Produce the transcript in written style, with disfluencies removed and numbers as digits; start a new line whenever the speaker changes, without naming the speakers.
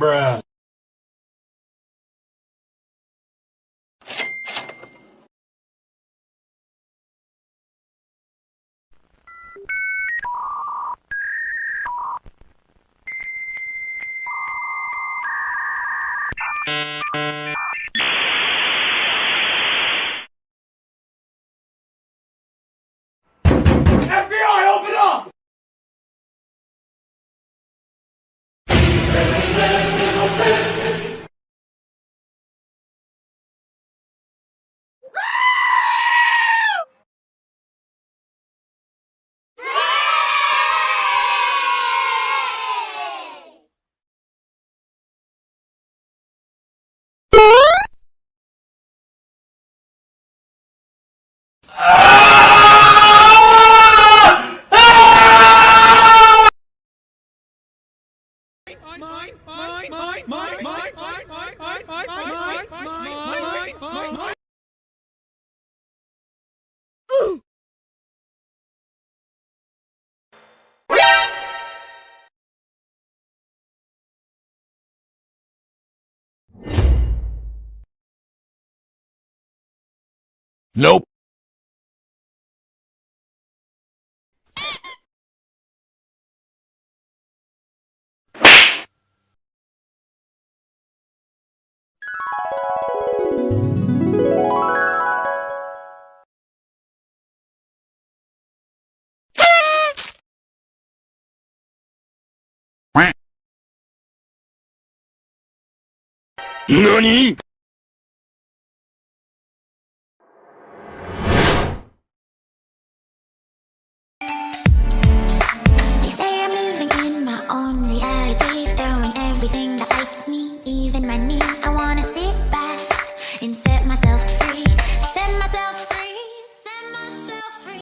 Bruh. FBI, open up!
Nope. NANI?!
They say I'm living in my own reality, throwing everything that bites me, even my knee. I wanna sit back and set my